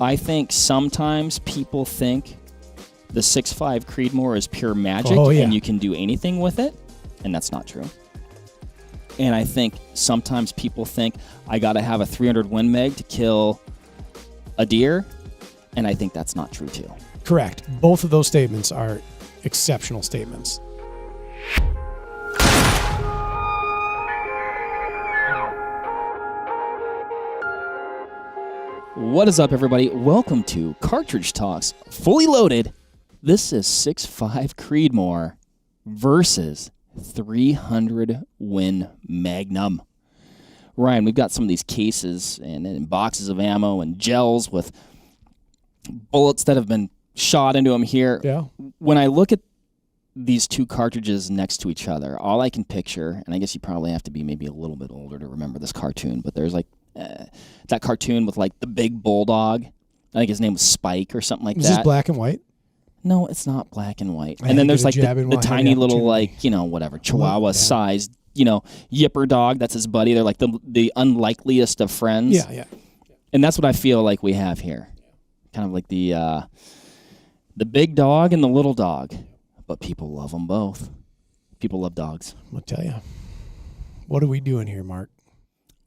I think sometimes people think the 6.5 Creedmoor is pure magic and you can do anything with it, and that's not true. And I think sometimes people think I got to have a 300 Win Mag to kill a deer, and I think that's not true too. Correct. Both of those statements are exceptional statements. What is up, everybody? Welcome to Cartridge Talks, fully loaded. This is 6.5 Creedmoor versus 300 Win Magnum. Ryan, we've got some of these cases and boxes of ammo and gels with bullets that have been shot into them here. Yeah. When I look at these two cartridges next to each other, all I can picture, and I guess you probably have to be maybe a little bit older to remember this cartoon, but there's like that cartoon with like the big bulldog. I think his name was Spike or something like that. Is this black and white? No, it's not black and white. And then there's like the tiny little, like, whatever, Chihuahua-sized, Yipper dog. That's his buddy. They're like the unlikeliest of friends. Yeah. And that's what I feel like we have here. Kind of like the big dog and the little dog. But people love them both. People love dogs. I'll tell you. What are we doing here, Mark?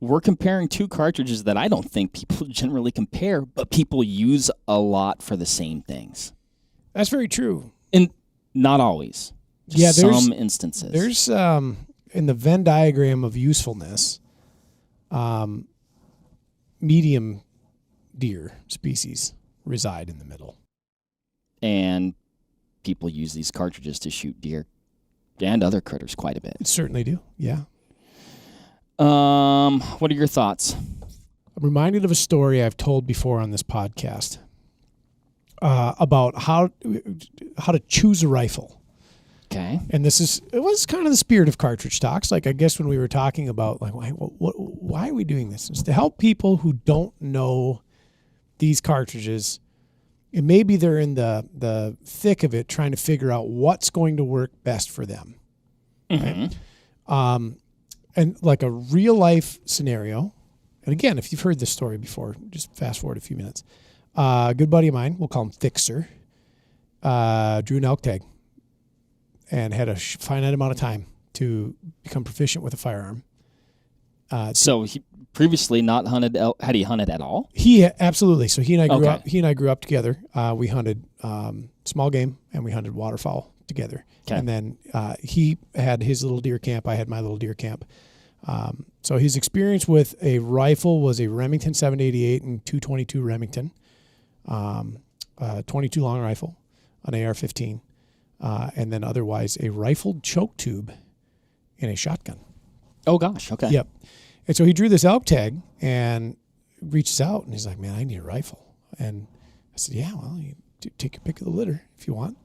We're comparing two cartridges that I don't think people generally compare, but people use a lot for the same things. That's very true. And not always. Just some instances. There's, in the Venn diagram of usefulness, medium deer species reside in the middle. And people use these cartridges to shoot deer and other critters quite a bit. Certainly do, yeah. What are your thoughts? I'm reminded of a story I've told before on this podcast about how to choose a rifle. Okay. And it was kind of the spirit of Cartridge Talks. Like, I guess when we were talking about, like, why are we doing this? It's to help people who don't know these cartridges, and maybe they're in the thick of it trying to figure out what's going to work best for them. Mm-hmm. Right? And like a real life scenario, and again, if you've heard this story before, just fast forward a few minutes. A good buddy of mine, we'll call him Fixer, drew an elk tag and had a finite amount of time to become proficient with a firearm. So he previously not hunted elk. Had he hunted at all? Absolutely. So he and I grew up together. We hunted small game and we hunted waterfowl together. Okay. And then he had his little deer camp. I had my little deer camp. So his experience with a rifle was a Remington 788 and 222 Remington, 22 long rifle, an AR-15, and then otherwise a rifled choke tube in a shotgun. Oh, gosh. Okay. Yep. And so he drew this elk tag and reaches out and he's like, man, I need a rifle. And I said, yeah, well, you take your pick of the litter if you want.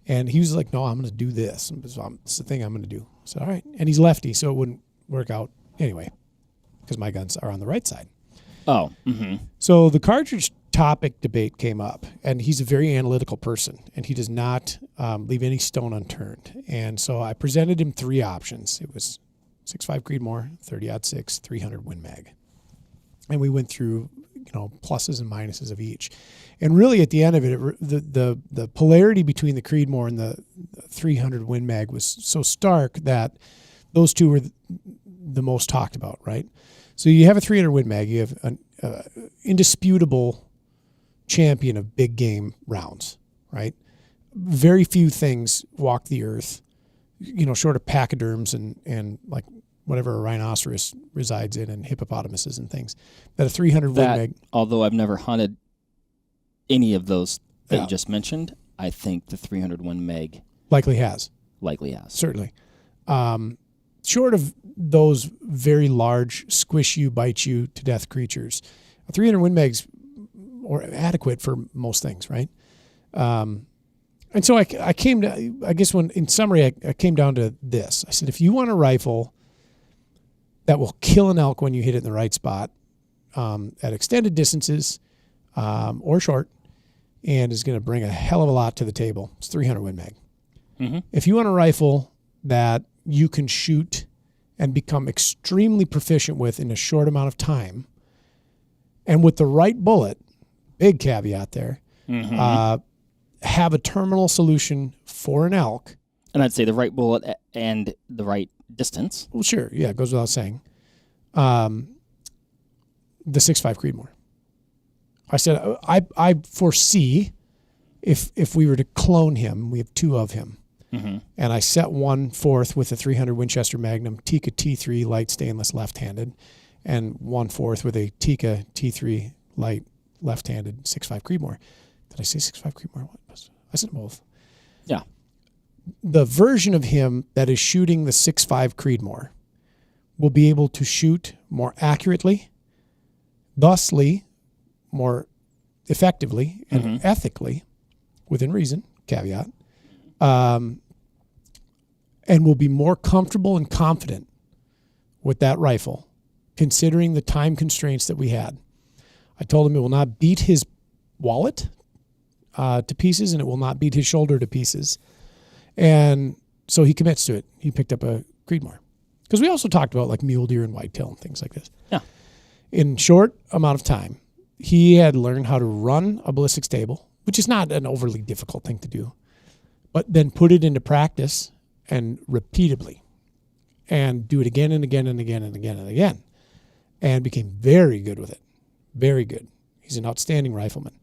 And he was like, no, I'm going to do this. It's the thing I'm going to do. I said, all right. And he's lefty, so it wouldn't work out anyway because my guns are on the right side. Oh. Mm-hmm. So the cartridge topic debate came up, and he's a very analytical person, and he does not leave any stone unturned. And so I presented him three options. It was 6.5 Creedmoor, 30-06, 300 Win Mag. And we went through, pluses and minuses of each. And really at the end of it, the polarity between the Creedmoor and the 300 Win Mag was so stark that those two were the most talked about, right? So you have a 300 Win Mag, you have an indisputable champion of big game rounds, right? Very few things walk the earth, short of pachyderms and like whatever a rhinoceros resides in and hippopotamuses and things, that a 300 Win Mag. Although I've never hunted any of those that you just mentioned, I think the 300 Win Mag likely has. Certainly. Short of those very large, squish you, bite you to death creatures, a 300 Win Mag's or adequate for most things, right? And so I came to, I guess in summary, I came down to this. I said, if you want a rifle that will kill an elk when you hit it in the right spot at extended distances or short, and is going to bring a hell of a lot to the table, it's 300 Win Mag. Mm-hmm. If you want a rifle that you can shoot and become extremely proficient with in a short amount of time, and with the right bullet, big caveat there. Have a terminal solution for an elk. And I'd say the right bullet and the right distance. Well, sure. Yeah, it goes without saying. The 6.5 Creedmoor. I said, I foresee if we were to clone him, we have 2 of him. And I set one forth with a 300 Winchester Magnum Tikka T3 light stainless left-handed, and one forth with a Tikka T3 light left-handed 6.5 Creedmoor. Did I say 6.5 Creedmoor? I said both. Yeah. The version of him that is shooting the 6.5 Creedmoor will be able to shoot more accurately, thusly more effectively and ethically, within reason, caveat, and will be more comfortable and confident with that rifle, considering the time constraints that we had. I told him it will not beat his wallet to pieces, and it will not beat his shoulder to pieces. And so he commits to it. He picked up a Creedmoor. Because we also talked about like mule deer and whitetail and things like this. Yeah. In short amount of time, he had learned how to run a ballistics table, which is not an overly difficult thing to do, but then put it into practice and repeatedly and do it again and again and again and again and again, and became very good with it. Very good. He's an outstanding rifleman.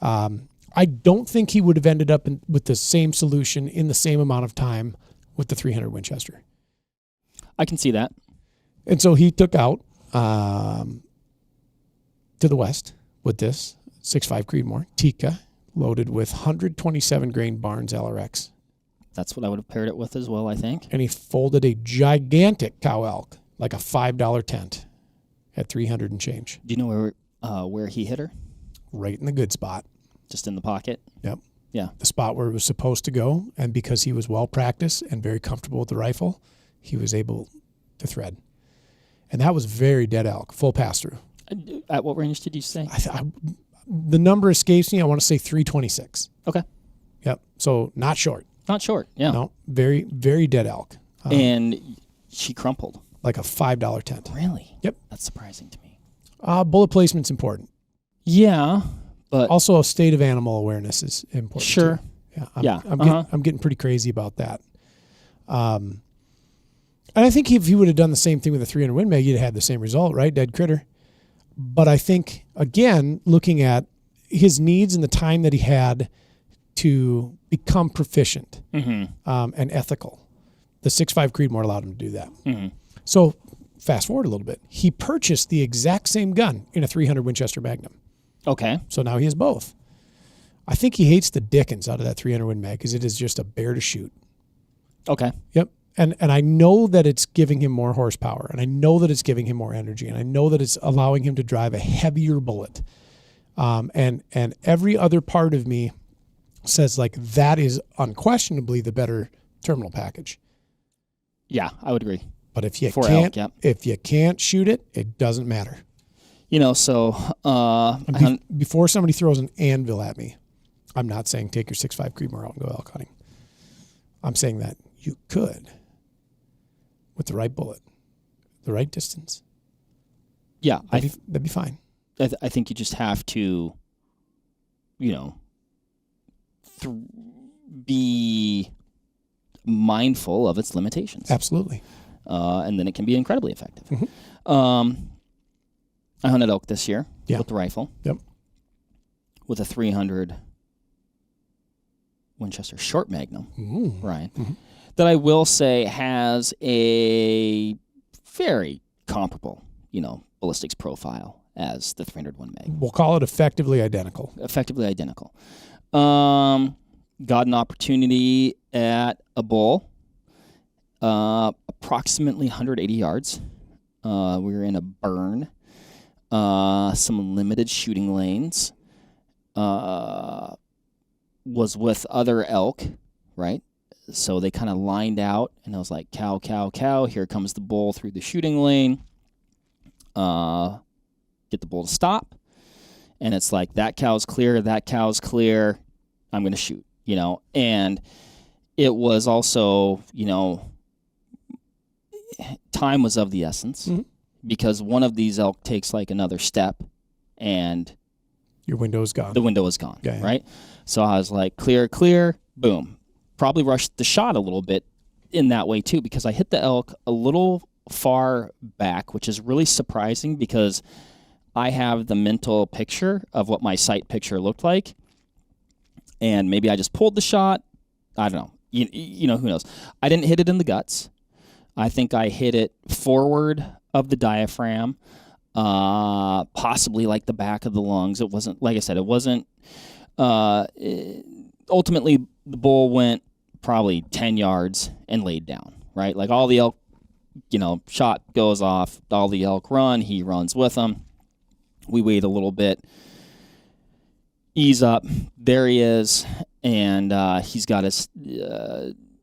I don't think he would have ended up with the same solution in the same amount of time with the 300 Winchester. I can see that. And so he took out to the west with this 6.5 Creedmoor Tikka loaded with 127 grain Barnes LRX. That's what I would have paired it with as well, I think. And he folded a gigantic cow elk, like a $5 tent, at 300 and change. Do you know where he hit her? Right in the good spot. Just in the pocket? Yep. Yeah. The spot where it was supposed to go, and because he was well practiced and very comfortable with the rifle, he was able to thread. And that was very dead elk, full pass-through. At what range did you say? The number escapes me. I want to say 326. Okay. Yep. So not short. Not short, yeah. No, very, very dead elk. And she crumpled. Like a $5 tent. Really? Yep. That's surprising to me. Bullet placement's important. Yeah, but also a state of animal awareness is important. Sure. Too. Yeah. I'm getting pretty crazy about that. And I think if he would have done the same thing with a 300 Win Mag, you'd have had the same result, right? Dead critter. But I think, again, looking at his needs and the time that he had to become proficient and ethical, the 6.5 Creedmoor allowed him to do that. So fast forward a little bit. He purchased the exact same gun in a 300 Winchester Magnum. Okay. So now he has both. I think he hates the dickens out of that 300 Win Mag because it is just a bear to shoot. Okay. Yep. And I know that it's giving him more horsepower, and I know that it's giving him more energy, and I know that it's allowing him to drive a heavier bullet. And every other part of me says, like, that is unquestionably the better terminal package. Yeah, I would agree. But if you if you can't shoot it, it doesn't matter. You know, so before somebody throws an anvil at me, I'm not saying take your 6.5 Creedmoor out and go elk hunting. I'm saying that you could, with the right bullet, the right distance. Yeah, that'd be fine. I think you just have to, you know, be mindful of its limitations. Absolutely. And then it can be incredibly effective. I hunted elk this year with the rifle. Yep. With a 300 Winchester short Magnum, right? That I will say has a very comparable, you know, ballistics profile as the 300 Win Mag. We'll call it effectively identical. Effectively identical. Got an opportunity at a bull, approximately 180 yards. We were in a burn, some limited shooting lanes. Was with other elk, right? So they kind of lined out, and I was like, cow, cow, cow. Here comes the bull through the shooting lane. Get the bull to stop. And it's like, that cow's clear, that cow's clear. I'm going to shoot, you know. And it was also, you know, time was of the essence because one of these elk takes like another step and Your window is gone. The window is gone, Okay. right? So I was like, clear, boom. Probably rushed the shot a little bit in that way too, because I hit the elk a little far back, which is really surprising because I have the mental picture of what my sight picture looked like. And maybe I just pulled the shot. I don't know. You know, who knows? I didn't hit it in the guts. I think I hit it forward of the diaphragm, possibly like the back of the lungs. It wasn't, like I said, it wasn't. Ultimately, the bull went probably 10 yards and laid down, right? Like all the elk, shot goes off, all the elk run, he runs with them. We wait a little bit, ease up, there he is, and he's got his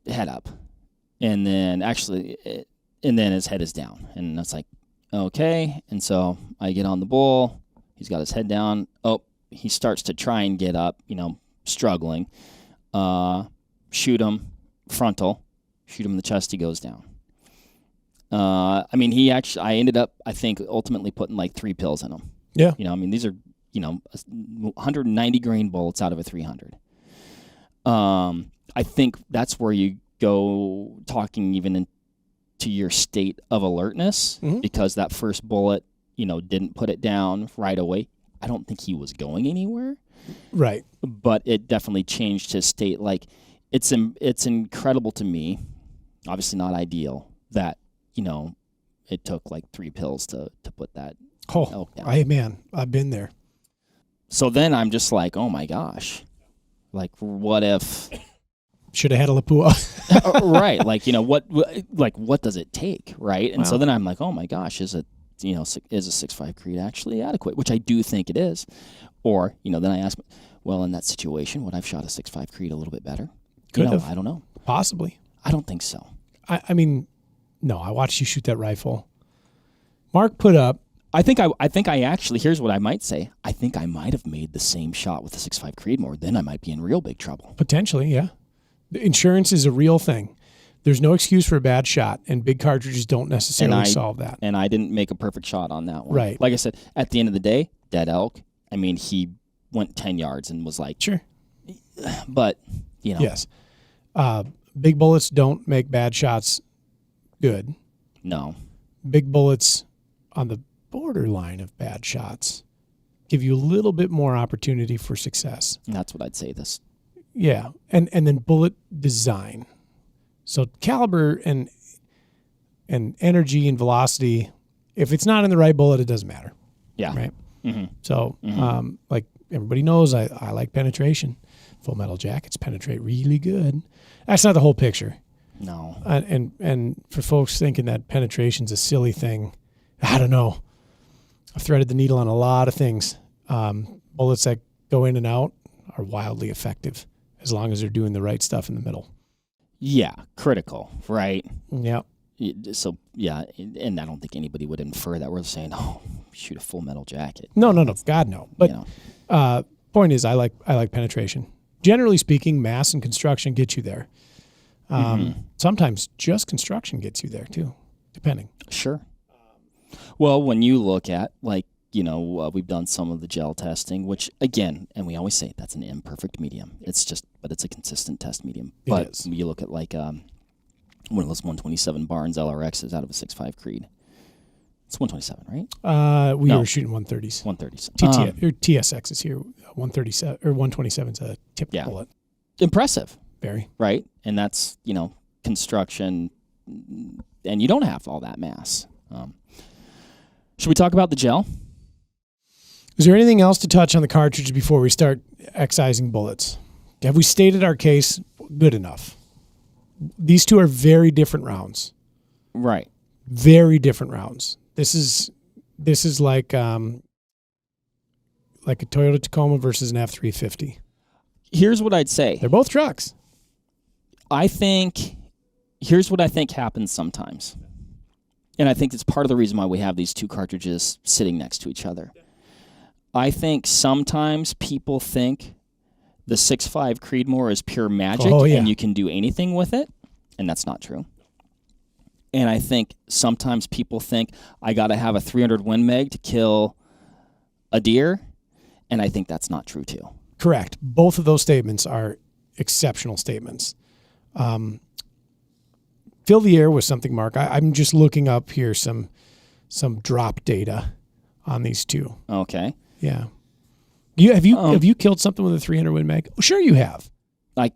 head up. And then his head is down. And it's like, okay. And so I get on the bull, he's got his head down. Oh, he starts to try and get up, struggling. Shoot him frontal, shoot him in the chest, he goes down. I ended up, I think, ultimately putting like 3 pills in him. Yeah. These are, 190 grain bullets out of a 300. I think that's where you go talking even into your state of alertness, because that first bullet, didn't put it down right away. I don't think he was going anywhere. Right. But it definitely changed his state. Like, it's incredible to me, obviously not ideal, that, it took like 3 pills to put that elk down. I've been there. So then I'm just like, oh my gosh, like what if? Should have had a Lapua. Right. What does it take? Right. And so then I'm like, oh my gosh, is a 6.5 Creed actually adequate? Which I do think it is. Or, then I ask, well, in that situation, would I have shot a 6.5 Creed a little bit better? Could have. I don't know. Possibly. I don't think so. No, I watched you shoot that rifle. Mark put up. I think I actually, here's what I might say. I think I might have made the same shot with the 6.5 Creedmoor. Then I might be in real big trouble. Potentially, yeah. The insurance is a real thing. There's no excuse for a bad shot, and big cartridges don't necessarily solve that. And I didn't make a perfect shot on that one. Right. Like I said, at the end of the day, dead elk. He went 10 yards and was like... Sure. But, Yes. Big bullets don't make bad shots good. No. Big bullets on the borderline of bad shots give you a little bit more opportunity for success. And that's what I'd say this. Yeah. And then bullet design. So caliber and energy and velocity, if it's not in the right bullet, it doesn't matter. Yeah. Right. Mm-hmm. So, like everybody knows, I like penetration. Full metal jackets penetrate really good. That's not the whole picture. No. And for folks thinking that penetration's a silly thing, I don't know. I've threaded the needle on a lot of things. Bullets that go in and out are wildly effective as long as they're doing the right stuff in the middle. Yeah, critical, right? Yeah. So, yeah, and I don't think anybody would infer that we're saying, oh, shoot a full metal jacket. No, God, no. But point is, I like penetration. Generally speaking, mass and construction get you there. Sometimes just construction gets you there, too, depending. Sure. Well, when you look at, we've done some of the gel testing, which, again, and we always say that's an imperfect medium. But it's a consistent test medium. But is. you look at, one of those 127 Barnes LRXs out of a 6.5 Creed. It's 127, right? We were shooting 130s. 130s. TSX is here. 137 or 127's a tip bullet. Impressive. Very. Right? And that's, construction, and you don't have all that mass. Should we talk about the gel? Is there anything else to touch on the cartridge before we start excising bullets? Have we stated our case good enough? These two are very different rounds. Right. Very different rounds. This is like a Toyota Tacoma versus an F-350. Here's what I'd say. They're both trucks. Here's what I think happens sometimes. And I think it's part of the reason why we have these two cartridges sitting next to each other. I think sometimes people think the 6.5 Creedmoor is pure magic and you can do anything with it, and that's not true. And I think sometimes people think I got to have a 300 Win Mag to kill a deer, And I think that's not true too. Correct. Both of those statements are exceptional statements. Fill the air with something, Mark. I'm just looking up here some drop data on these two. Okay. Yeah. Have you killed something with a 300 Win Mag? Oh, sure you have. I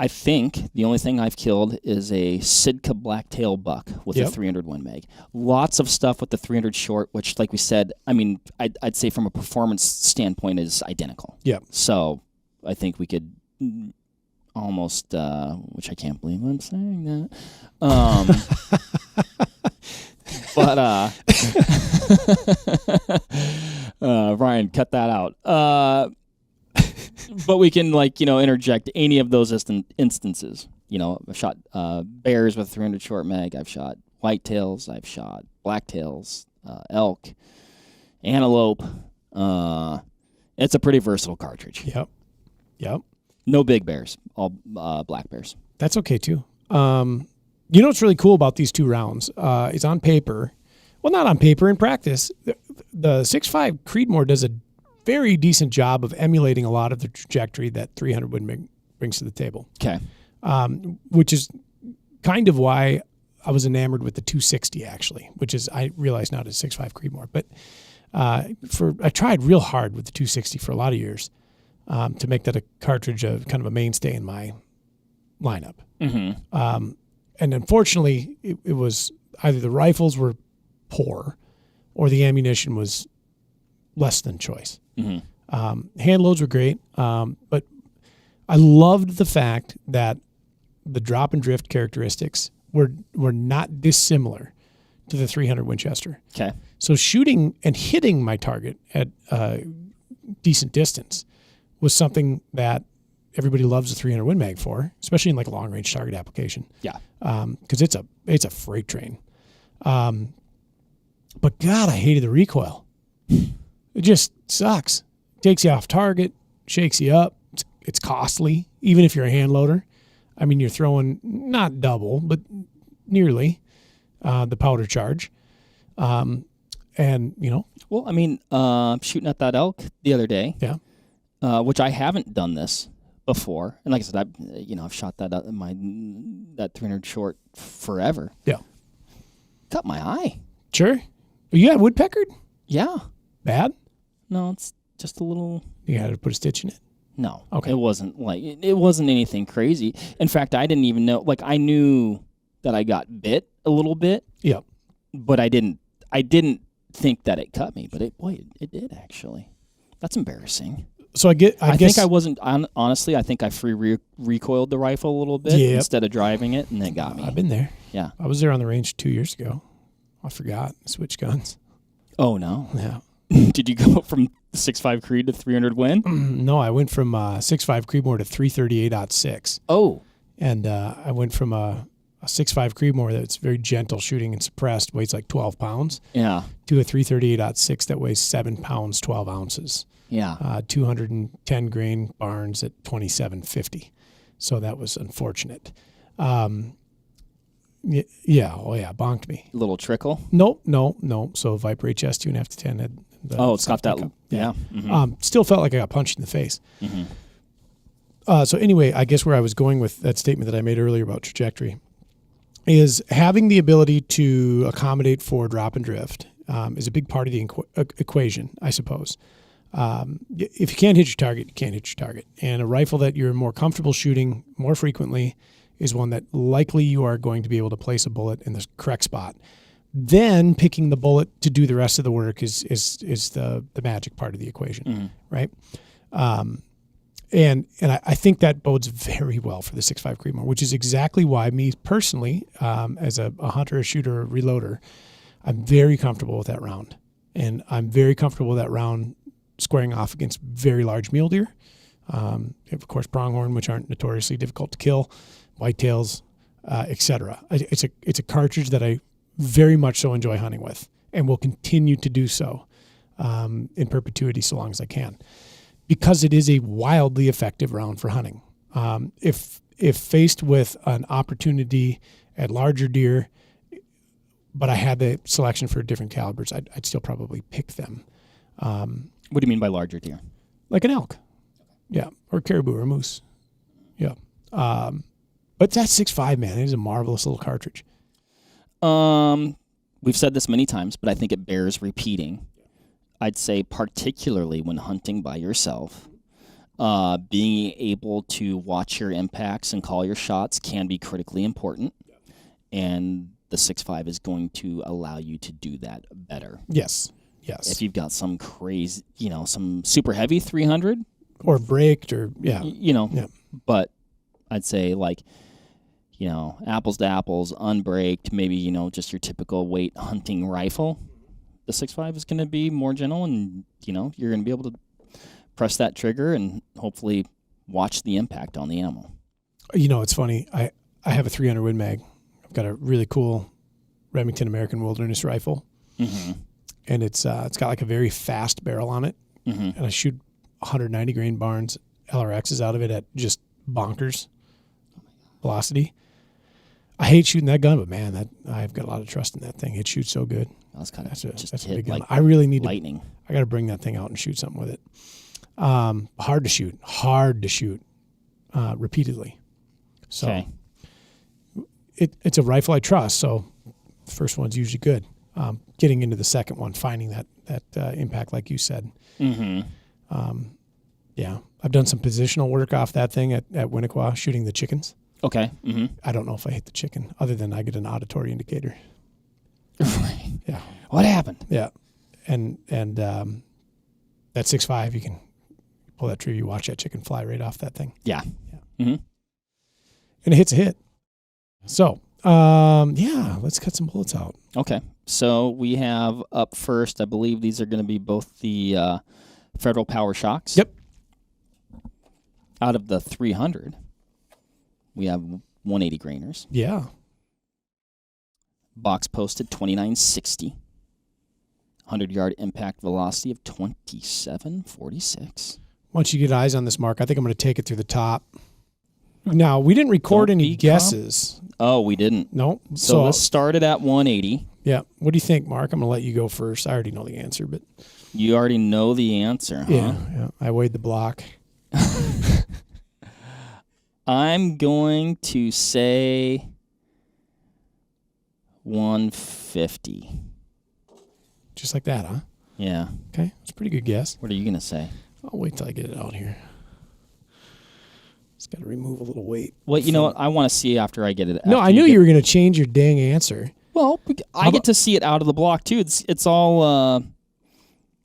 think the only thing I've killed is a Sitka blacktail buck with a 300 Win Mag. Lots of stuff with the 300 short, which, like we said, I mean, I'd say from a performance standpoint is identical. Yeah. So I think we could almost, which I can't believe I'm saying that. But Ryan, cut that out. But we can, interject any of those instances. I've shot bears with 300 short mag. I've shot whitetails. I've shot blacktails, elk, antelope. It's a pretty versatile cartridge. Yep. No big bears, all black bears. That's okay, too. What's really cool about these two rounds is on paper. Well, not on paper, in practice. The 6.5 Creedmoor does a very decent job of emulating a lot of the trajectory that 300 Win brings to the table. Okay. Which is kind of why I was enamored with the 260, actually, which is, I realize now, it's 6.5 Creedmoor. But I tried real hard with the 260 for a lot of years to make that a cartridge of kind of a mainstay in my lineup. Mm-hmm. And unfortunately, it was either the rifles were poor or the ammunition was less than choice. Mm-hmm. Hand loads were great, but I loved the fact that the drop and drift characteristics were not dissimilar to the 300 Winchester. Okay. So shooting and hitting my target at a decent distance was something that everybody loves the 300 Win Mag for, especially in like a long range target application. Yeah. Because it's a freight train. But God, I hated the recoil. It just sucks. Takes you off target, shakes you up. It's costly, even if you're a hand loader. I mean, you're throwing not double, but nearly the powder charge. Well, I mean, shooting at that elk the other day. Yeah. Which I haven't done this before, and like I said, I've shot that 300 short forever. Yeah. Cut my eye. Sure. You had woodpeckered? Yeah. Bad? No, it's just a little. You had to put a stitch in it? No. Okay. It wasn't it wasn't anything crazy. In fact, I didn't even know. Like, I knew that I got bit a little bit. Yep. But I didn't think that it cut me. But it did actually. That's embarrassing. So I guess think I wasn't honestly. I think I recoiled the rifle a little bit instead of driving it, and it got me. I've been there. Yeah. I was there on the range 2 years ago. I forgot. Switch guns. Oh, no. Yeah. Did you go from 6.5 Creed to 300 Win? No, I went from 6.5 Creedmoor to 338.6. Oh. And I went from a 6.5 Creedmoor that's very gentle shooting and suppressed, weighs like 12 pounds. Yeah. To a 338.6 that weighs 7 pounds, 12 ounces. Yeah. 210 grain Barnes at 27.50. So that was unfortunate. Yeah. Oh, yeah. Bonked me. Little trickle? No. So Viper HS 2.5 to 10 had it's got that. Yeah. Mm-hmm. Still felt like I got punched in the face. Mm-hmm. So anyway, I guess where I was going with that statement that I made earlier about trajectory is having the ability to accommodate for drop and drift is a big part of the equation, I suppose. If you can't hit your target, you can't hit your target. And a rifle that you're more comfortable shooting more frequently is one that likely you are going to be able to place a bullet in the correct spot. Then picking the bullet to do the rest of the work is the magic part of the equation, right? And I think that bodes very well for the 6.5 Creedmoor, which is exactly why me personally, as a hunter, a shooter, a reloader, I'm very comfortable with that round. And I'm very comfortable with that round squaring off against very large mule deer. Of course, pronghorn, which aren't notoriously difficult to kill, whitetails, etc. It's a cartridge that I very much so enjoy hunting with and will continue to do so in perpetuity so long as I can, because it is a wildly effective round for hunting. If faced with an opportunity at larger deer, but I had the selection for different calibers, I'd still probably pick them. What do you mean by larger deer? Like an elk. Yeah, or caribou or moose. Yeah. But that 6.5, man, it is a marvelous little cartridge. We've said this many times, but I think it bears repeating. I'd say particularly when hunting by yourself, being able to watch your impacts and call your shots can be critically important. And the 6.5 is going to allow you to do that better. Yes. If you've got some crazy, some super heavy 300. Or braked or, yeah. But I'd say apples to apples, unbraked, maybe, just your typical weight hunting rifle. The 6.5 is going to be more gentle and, you're going to be able to press that trigger and hopefully watch the impact on the animal. It's funny. I have a 300 Win Mag. I've got a really cool Remington American Wilderness rifle. Mm-hmm. And it's got like a very fast barrel on it. Mm-hmm. And I shoot 190 grain Barnes LRXs out of it at just bonkers velocity. I hate shooting that gun, but man, I've got a lot of trust in that thing. It shoots so good. That's kind of that's a big gun. I really need lightning. I got to bring that thing out and shoot something with it. Hard to shoot repeatedly. So okay. It's a rifle I trust. So the first one's usually good. Getting into the second one, finding that impact, like you said. Mm-hmm. Yeah, I've done some positional work off that thing at Winnequa, shooting the chickens. Okay. Mm-hmm. I don't know if I hit the chicken, other than I get an auditory indicator. Right. Yeah. What happened? Yeah, and that 6.5, you can pull that trigger, you watch that chicken fly right off that thing. Yeah. Mm-hmm. And it hits a hit. So, let's cut some bullets out. Okay. So we have up first, I believe these are going to be both the Federal Power Shocks. Yep. Out of the 300, we have 180 grainers. Yeah. Box posted 2960. 100-yard impact velocity of 2746. Once you get eyes on this, Mark, I think I'm going to take it through the top. Now, we didn't record any guesses. Oh, we didn't. No. So let's start it at 180. Yeah. What do you think, Mark? I'm going to let you go first. I already know the answer, but... You already know the answer, huh? Yeah. I weighed the block. I'm going to say 150. Just like that, huh? Yeah. Okay. That's a pretty good guess. What are you going to say? I'll wait till I get it out here. Just got to remove a little weight. Well, you know what? I want to see after I get it. No, I knew you were going to change your dang answer. Well, I get to see it out of the block, too. It's all,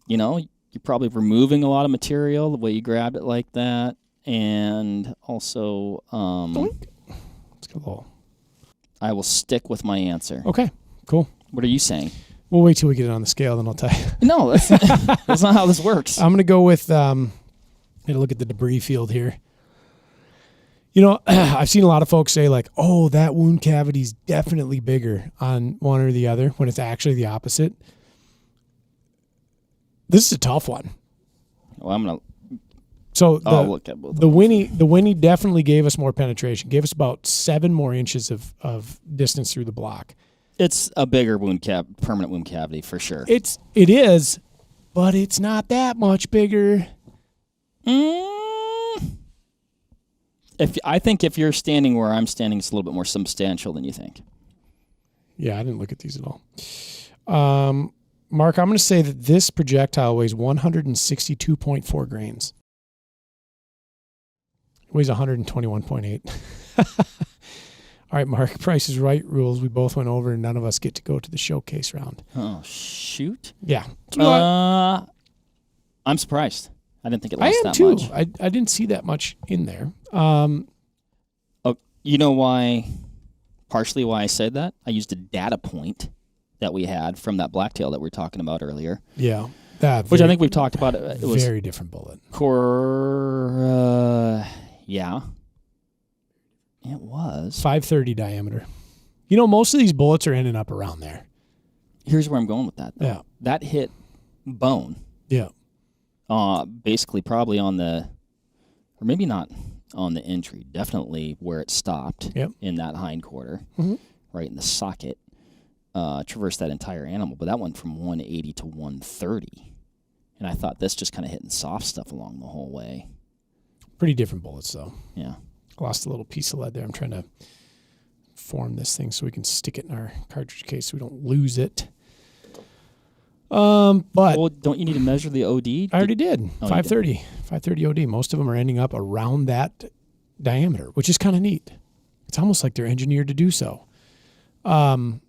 you're probably removing a lot of material the way you grabbed it like that. And also, Let's go low. I will stick with my answer. Okay, cool. What are you saying? We'll wait till we get it on the scale, then I'll tell you. No, that's not how this works. I'm going to go with, look at the debris field here. I've seen a lot of folks say like, oh, that wound cavity is definitely bigger on one or the other when it's actually the opposite. This is a tough one. Well, I'm going to... So I'll look at both. The Winnie definitely gave us more penetration, gave us about 7 more inches of distance through the block. It's a bigger permanent wound cavity for sure. It is, but it's not that much bigger. I think if you're standing where I'm standing, it's a little bit more substantial than you think. Yeah, I didn't look at these at all. Mark, I'm going to say that this projectile weighs 162.4 grains. Weighs 121.8. All right, Mark, Price is Right rules. We both went over, and none of us get to go to the showcase round. Oh, shoot. Yeah. I'm surprised. I didn't think it lost that much. I I didn't see that much in there. You know why? Partially why I said that? I used a data point that we had from that blacktail that we were talking about earlier. Yeah. Which I think we've talked about. It was very different bullet. Yeah. It was. 530 diameter. Most of these bullets are ending up around there. Here's where I'm going with that, though. Yeah. That hit bone. Yeah. Basically probably on the, or maybe not on the entry, definitely where it stopped in that hind quarter, right in the socket, traversed that entire animal. But that went from 180 to 130. And I thought this just kind of hitting soft stuff along the whole way. Pretty different bullets, though. Yeah. I lost a little piece of lead there. I'm trying to form this thing so we can stick it in our cartridge case so we don't lose it. But well, don't you need to measure the OD? I already did. Oh, 530. 530 OD. Most of them are ending up around that diameter, which is kind of neat. It's almost like they're engineered to do so. Pretty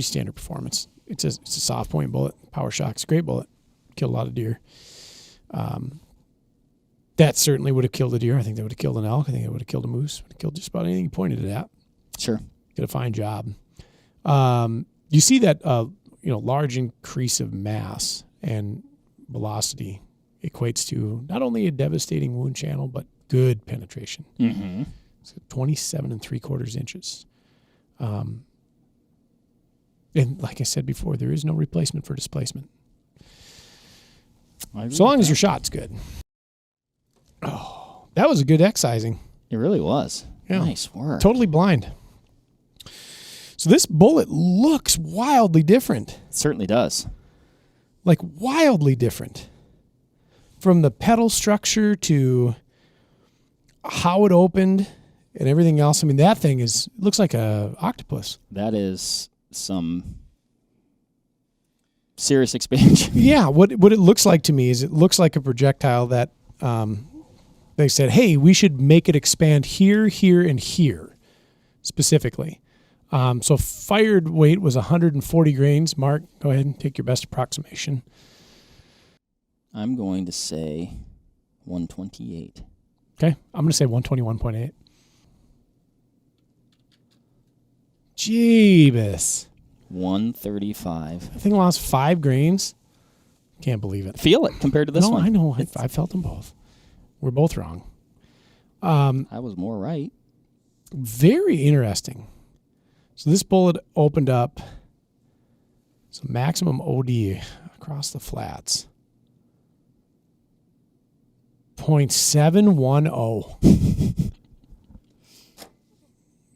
standard performance. It's a soft point bullet. Power shock's a great bullet. Killed a lot of deer. That certainly would have killed a deer. I think that would have killed an elk. I think it would have killed a moose. Would have killed just about anything you pointed it at. Sure. Did a fine job. You see that large increase of mass and velocity equates to not only a devastating wound channel, but good penetration. Mm-hmm. So 27 3/4 inches. And like I said before, there is no replacement for displacement. So long as your shot's good. Oh, that was a good excising. It really was. Yeah. Nice work. Totally blind. So this bullet looks wildly different. It certainly does. Like wildly different. From the pedal structure to how it opened and everything else. I mean, that thing looks like a octopus. That is some serious expansion. Yeah, what it looks like to me is it looks like a projectile that they said, hey, we should make it expand here, here, and here specifically. So fired weight was 140 grains. Mark, go ahead and take your best approximation. I'm going to say 128. Okay, I'm going to say 121.8. Jeebus. 135. I think I lost 5 grains. Can't believe it. Feel it compared to this one. I know. I felt them both. We're both wrong. I was more right. Very interesting. So this bullet opened up some maximum OD across the flats. 0.710.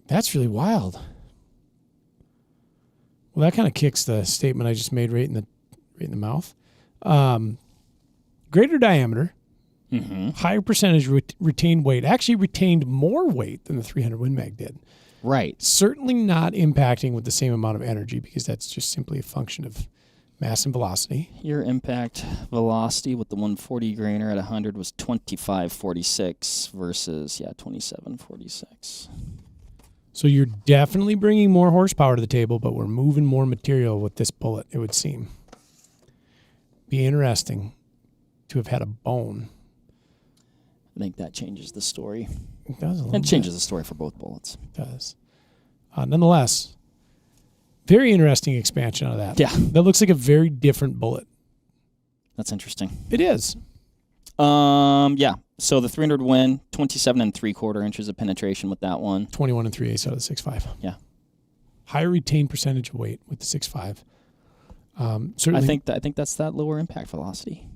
That's really wild. Well, that kind of kicks the statement I just made right in the mouth. Greater diameter, higher percentage retained weight. Actually retained more weight than the 300 Win Mag did. Right. Certainly not impacting with the same amount of energy because that's just simply a function of mass and velocity. Your impact velocity with the 140 grainer at 100 was 25.46 versus 27.46. So you're definitely bringing more horsepower to the table, but we're moving more material with this bullet, it would seem. Be interesting to have had a bone. I think that changes the story. It does a little It bit. changes the story for both bullets. It does. Nonetheless, very interesting expansion out of that. Yeah. That looks like a very different bullet. That's interesting. It is. Yeah. So the 300 Win, 27 3/4 inches of penetration with that one. 21 3/8 out of the 6.5. Yeah. Higher retained percentage of weight with the 6.5. Certainly, I think that's that lower impact velocity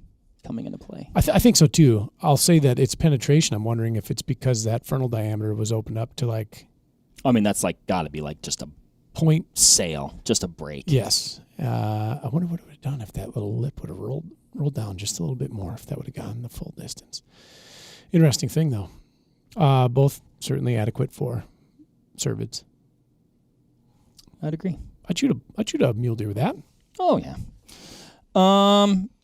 coming into play. I think so too. I'll say that its penetration, I'm wondering if it's because that frontal diameter was opened up to like... I mean, that's got to be just a point sail, just a break. Yes. I wonder what it would have done if that little lip would have rolled down just a little bit more, if that would have gone the full distance. Interesting thing, though. Both certainly adequate for cervids. I'd agree. I'd shoot a mule deer with that. Oh, yeah.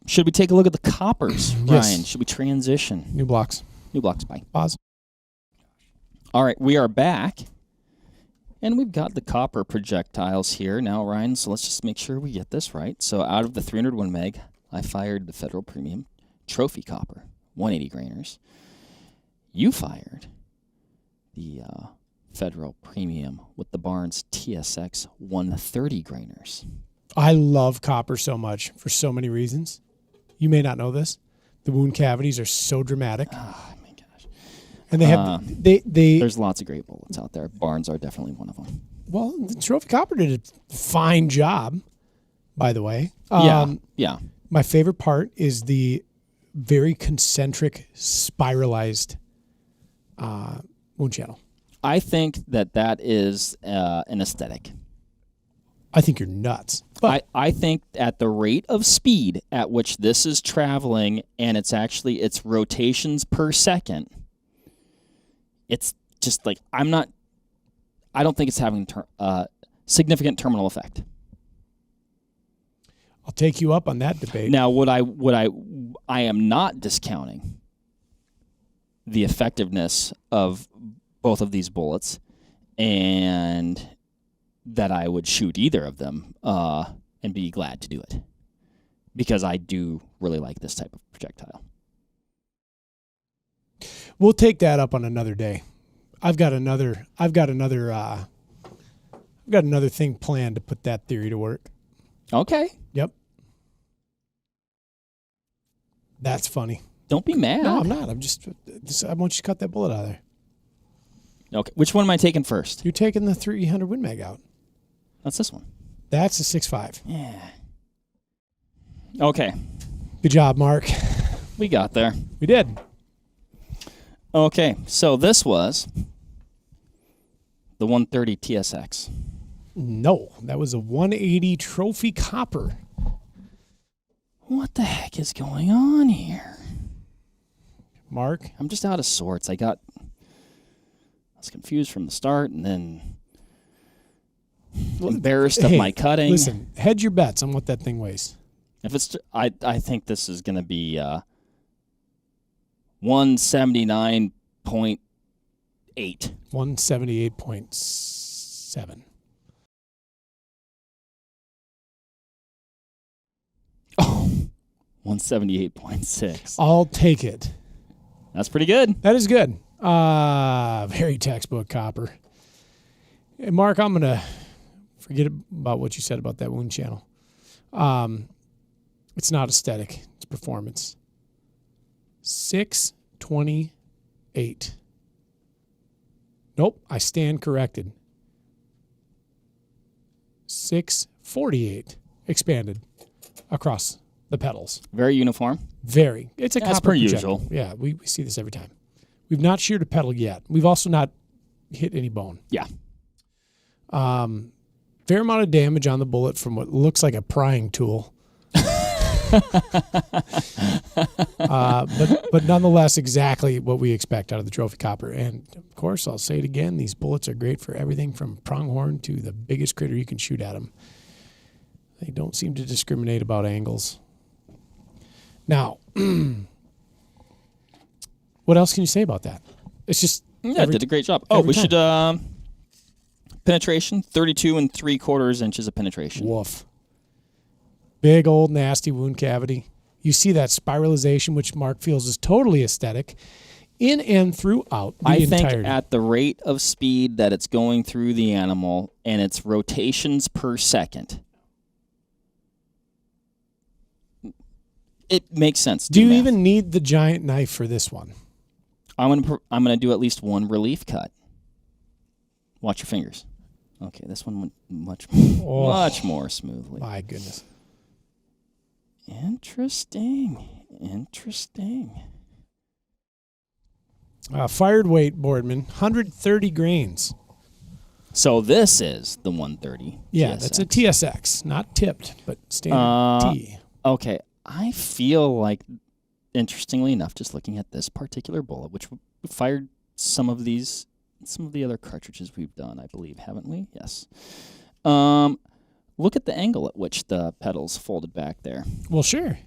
Should we take a look at the coppers, Yes. Ryan? Should we transition? New blocks. New blocks, bye. Pause. All right, we are back. And we've got the copper projectiles here now, Ryan, so let's just make sure we get this right. So out of the 300 Win Mag, I fired the Federal Premium Trophy Copper, 180 grainers. You fired the Federal Premium with the Barnes TSX 130 grainers. I love copper so much for so many reasons. You may not know this. The wound cavities are so dramatic. Oh, my gosh. And they have there's lots of great bullets out there. Barnes are definitely one of them. Well, the Trophy Copper did a fine job, by the way. Yeah. My favorite part is the very concentric, spiralized wound channel. I think that is an aesthetic. I think you're nuts. But I think at the rate of speed at which this is traveling, and it's rotations per second, it's just like I don't think it's having significant terminal effect. I'll take you up on that debate. Now, I am not discounting the effectiveness of both of these bullets, and that I would shoot either of them and be glad to do it, because I do really like this type of projectile. We'll take that up on another day. I've got another thing planned to put that theory to work. Okay. Yep. That's funny. Don't be mad. No, I'm not. I want you to cut that bullet out of there. Okay. Which one am I taking first? You're taking the 300 Win Mag out. That's this one. That's a 6.5. Yeah. Okay. Good job, Mark. We got there. We did. Okay. So this was the 130 TSX. No, that was a 180 Trophy Copper. What the heck is going on here? Mark? I'm just out of sorts. I was confused from the start, and then embarrassed of my cutting. Listen, hedge your bets on what that thing weighs. If it's, I think this is going to be 179.8. 178.7. Oh, 178.6. I'll take it. That's pretty good. That is good. Very textbook copper. Hey, Mark, I'm going to forget about what you said about that wound channel. It's not aesthetic. It's performance. 628. Nope, I stand corrected. 648 expanded across the pedals. Very uniform. Very. It's a As copper per projectile. usual. Yeah, we see this every time. We've not sheared a pedal yet. We've also not hit any bone. Yeah. Fair amount of damage on the bullet from what looks like a prying tool. But nonetheless, exactly what we expect out of the Trophy Copper. And of course, I'll say it again, these bullets are great for everything from pronghorn to the biggest critter you can shoot at them. They don't seem to discriminate about angles. Now, what else can you say about that? It's just Did a great job. Oh, we should penetration, 32 3/4 inches of penetration. Woof. Big old nasty wound cavity. You see that spiralization, which Mark feels is totally aesthetic, in and throughout the I think entirety. at the rate of speed that it's going through the animal and its rotations per second, it makes sense. Do you math. even need the giant knife for this one? I'm gonna do at least one relief cut. Watch your fingers. Okay, this one went much more smoothly. My goodness. Interesting. Fired weight, Boardman, 130 grains. So this is the 130. Yeah, TSX. that's a TSX, not tipped, but standard T. Okay, I feel like, interestingly enough, just looking at this particular bullet, which we fired some of the other cartridges we've done, I believe, haven't we? Yes. Look at the angle at which the pedals folded back there. Well, sure.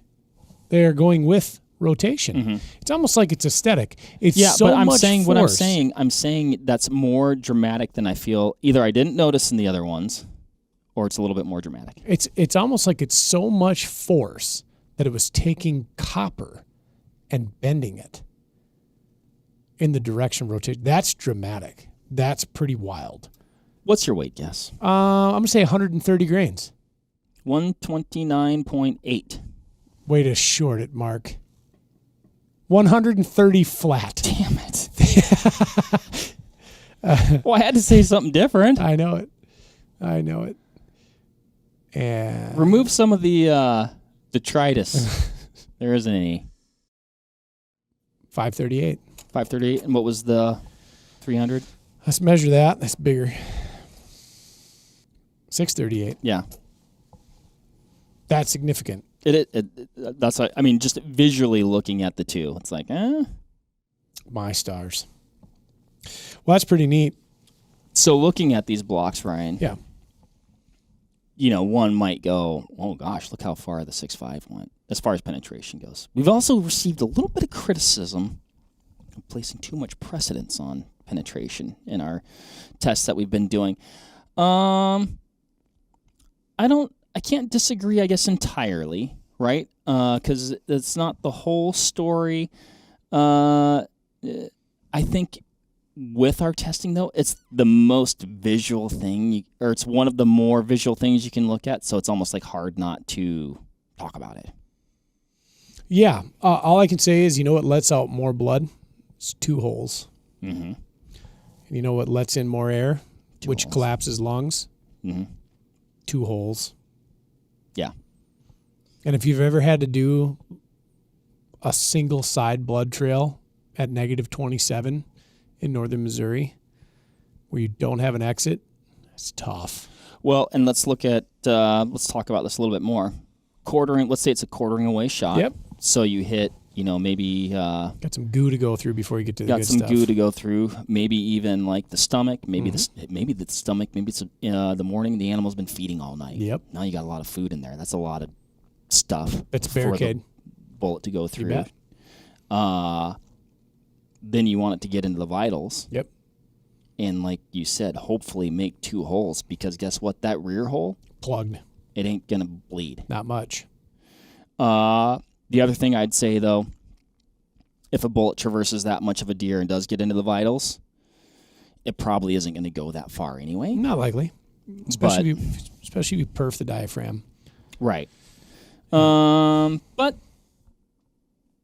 They're going with rotation. Mm-hmm. It's almost like it's aesthetic. It's Yeah, so but I'm much saying force. I'm saying that's more dramatic than I feel. Either I didn't notice in the other ones, or it's a little bit more dramatic. It's almost like it's so much force that it was taking copper and bending it in the direction of rotation. That's dramatic. That's pretty wild. What's your weight guess? I'm going to say 130 grains. 129.8. Way to short it, Mark. 130 flat. Damn it. Well, I had to say something different. I know it. And Remove some of the detritus. There isn't any. 538. 538. And what was the 300? Let's measure that. That's bigger. 638. Yeah. That significant. That's like, I mean, just visually looking at the two, it's like, My stars. Well, that's pretty neat. So looking at these blocks, Ryan. Yeah. One might go, oh gosh, look how far the 6.5 went as far as penetration goes. We've also received a little bit of criticism of placing too much precedence on penetration in our tests that we've been doing. I can't disagree, I guess, entirely, right? Because it's not the whole story. I think with our testing, though, it's the most visual thing, or it's one of the more visual things you can look at, so it's almost like hard not to talk about it. Yeah. All I can say is, what lets out more blood? It's 2 holes. Mm-hmm. And you know what lets in more air, 2 which holes. collapses lungs? Mm-hmm. 2 holes. Yeah. And if you've ever had to do a single side blood trail at -27 in northern Missouri where you don't have an exit, it's tough. Well, and let's talk about this a little bit more. Let's say it's a quartering away shot. Yep. So you hit, maybe... got some goo to go through before you get to the good stuff. Got some goo to go through, maybe even like the stomach, maybe the stomach, maybe it's the morning the animal's been feeding all night. Yep. Now you got a lot of food in there. That's a lot of stuff. It's barricade. For the bullet to go through. You bet. Then you want it to get into the vitals. Yep. And like you said, hopefully make 2 holes, because guess what? That rear hole, plugged. It ain't going to bleed. Not much. The other thing I'd say, though, if a bullet traverses that much of a deer and does get into the vitals, it probably isn't going to go that far anyway. Not likely. Especially if you perf the diaphragm. Right. But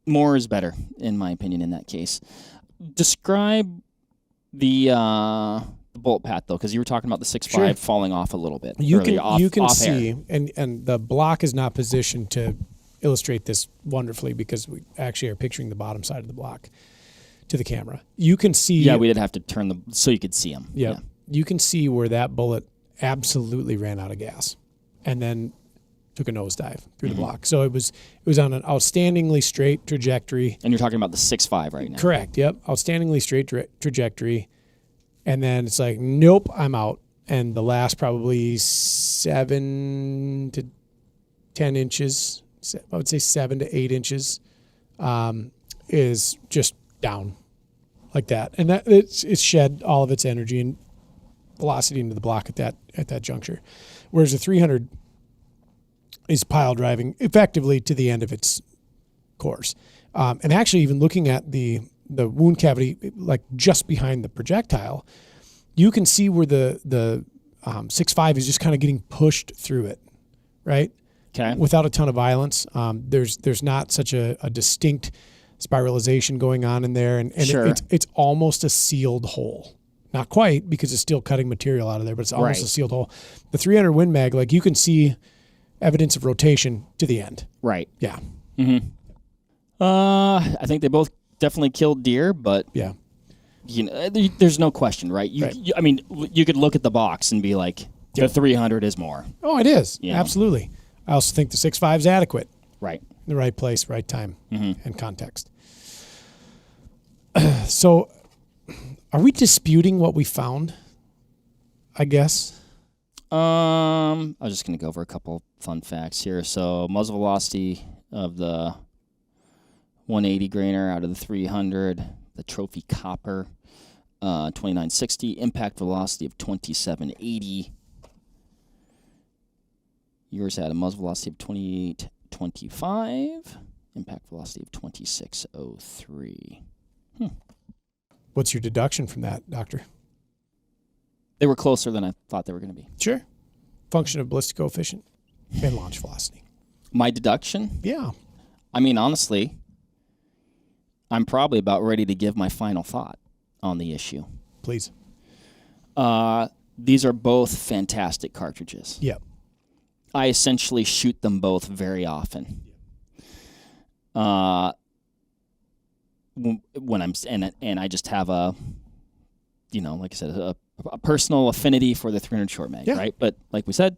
more is better, in my opinion, in that case. Describe the bullet path, though, because you were talking about the 6.5 falling off a little bit. You can off see, air. and the block is not positioned to illustrate this wonderfully, because we actually are picturing the bottom side of the block to the camera. You can see. Yeah, we did have to turn so you could see them. Yep. Yeah. You can see where that bullet absolutely ran out of gas, and then took a nosedive through the block. So it was on an outstandingly straight trajectory. And you're talking about the 6.5 right now. Correct. Yep. Outstandingly straight trajectory. And then it's like, nope, I'm out. And the last probably 7 to 10 inches, I would say 7 to 8 inches, is just down like that. And that it's shed all of its energy and velocity into the block at that juncture. Whereas the 300 is pile driving effectively to the end of its course. And actually, even looking at the wound cavity, like just behind the projectile, you can see where the 6.5 is just kind of getting pushed through it, right? Okay. Without a ton of violence. There's not such a distinct spiralization going on in there, and sure. It's almost a sealed hole. Not quite, because it's still cutting material out of there, but it's almost a sealed hole. The 300 Win Mag, like, you can see evidence of rotation to the end. Right. Yeah. Mm-hmm. I think they both definitely killed deer, but yeah, there's no question, right? I mean, you could look at the box and be like, the 300 is more. Oh, it is. Absolutely. I also think the 6.5 is adequate. Right. In the right place, right time, and context. So, are we disputing what we found? I guess. I was just going to go over a couple fun facts here. So, muzzle velocity of the 180 grainer out of the 300, the trophy copper, 2960, impact velocity of 2780. Yours had a muzzle velocity of 2825, impact velocity of 2603. What's your deduction from that, Doctor? They were closer than I thought they were going to be. Sure. Function of ballistic coefficient and launch velocity. My deduction? Yeah. I mean, honestly, I'm probably about ready to give my final thought on the issue. Please. These are both fantastic cartridges. Yep. I essentially shoot them both very often. When I'm and I just have a, like I said, a personal affinity for the 300 short mag, right? But like we said,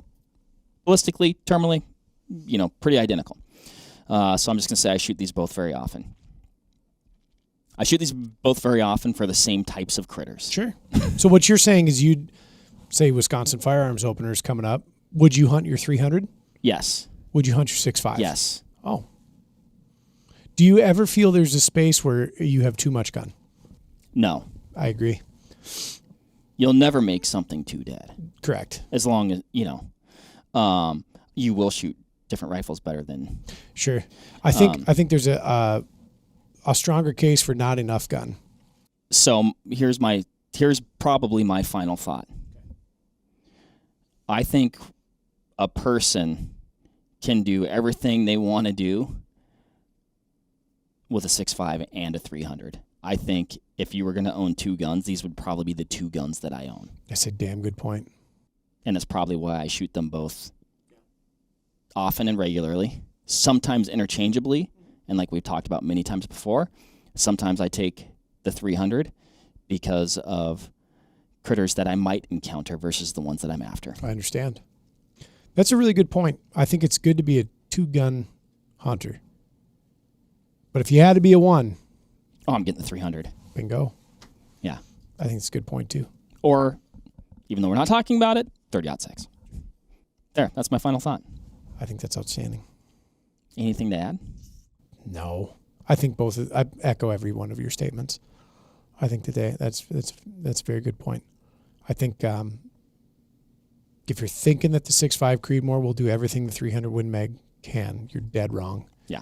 ballistically, terminally, pretty identical. So I'm just going to say I shoot these both very often. I shoot these both very often for the same types of critters. Sure. So what you're saying is you'd say Wisconsin firearms openers coming up. Would you hunt your 300? Yes. Would you hunt your 6.5? Yes. Oh. Do you ever feel there's a space where you have too much gun? No. I agree. You'll never make something too dead. Correct. As long as, you will shoot different rifles better than. Sure. I think there's a stronger case for not enough gun. So here's probably my final thought. I think a person can do everything they want to do with a 6.5 and a 300. I think if you were going to own two guns, these would probably be the two guns that I own. That's a damn good point. And that's probably why I shoot them both often and regularly, sometimes interchangeably. And like we've talked about many times before, sometimes I take the 300 because of critters that I might encounter versus the ones that I'm after. I understand. That's a really good point. I think it's good to be a two-gun hunter. But if you had to be a one... Oh, I'm getting the 300. Bingo. Yeah. I think it's a good point, too. Or, even though we're not talking about it, 30-06. There, that's my final thought. I think that's outstanding. Anything to add? No. I think I echo every one of your statements. I think that's a very good point. I think if you're thinking that the 6.5 Creedmoor will do everything the 300 Win Mag can, you're dead wrong. Yeah.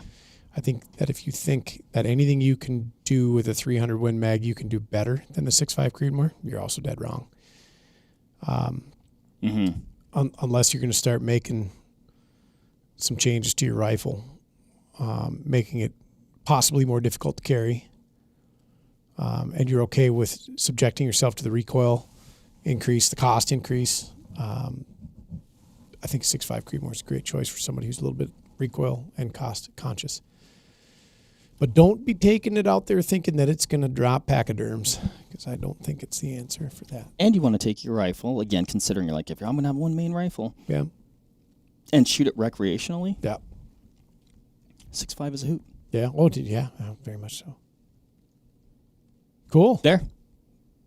I think that if you think that anything you can do with a 300 Win Mag you can do better than the 6.5 Creedmoor, you're also dead wrong. Unless you're going to start making some changes to your rifle, making it possibly more difficult to carry, and you're okay with subjecting yourself to the recoil increase, the cost increase. I think 6.5 Creedmoor is a great choice for somebody who's a little bit recoil and cost conscious. But don't be taking it out there thinking that it's going to drop pachyderms, because I don't think it's the answer for that. And you want to take your rifle, again, considering you're like, if I'm going to have one main rifle, yeah, and shoot it recreationally, yeah, 6.5 is a hoot. Yeah, yeah, very much so. Cool. There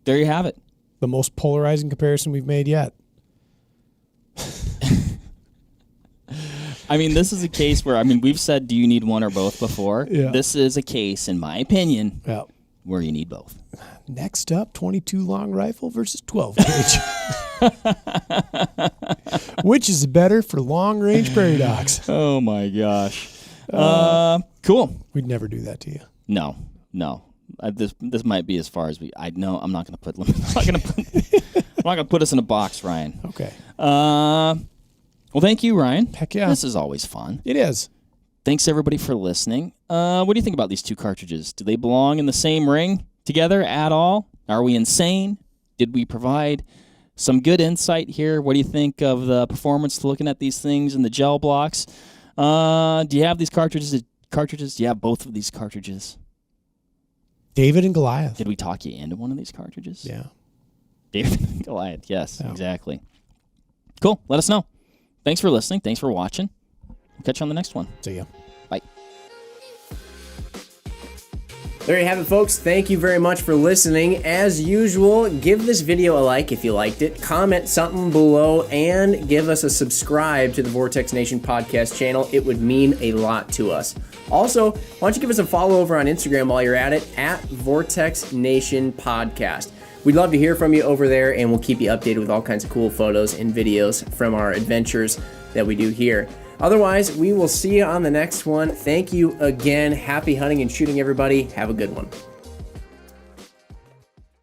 you have it. The most polarizing comparison we've made yet. I mean, this is a case where, we've said, do you need one or both before? Yeah. This is a case, in my opinion, Yeah. where you need both. Next up, 22 long rifle versus 12 gauge. Which is better for long range prairie dogs? Oh my gosh. Cool. We'd never do that to you. No. This might be as far as I know. I'm not going to put. I'm not going to put us in a box, Ryan. Okay. Well, thank you, Ryan. Heck yeah. This is always fun. It is. Thanks, everybody, for listening. What do you think about these two cartridges? Do they belong in the same ring together at all? Are we insane? Did we provide some good insight here? What do you think of the performance looking at these things and the gel blocks? Do you have these cartridges? Do you have both of these cartridges? David and Goliath. Did we talk you into one of these cartridges? Yeah. David and Goliath. Yes, exactly. Cool. Let us know. Thanks for listening. Thanks for watching. We'll catch you on the next one. See ya. Bye. There you have it, folks. Thank you very much for listening. As usual, give this video a like if you liked it, comment something below, and give us a subscribe to the Vortex Nation podcast channel. It would mean a lot to us. Also, why don't you give us a follow over on Instagram while you're at it, at Vortex Nation Podcast. We'd love to hear from you over there, and we'll keep you updated with all kinds of cool photos and videos from our adventures that we do here. Otherwise, we will see you on the next one. Thank you again. Happy hunting and shooting, everybody. Have a good one.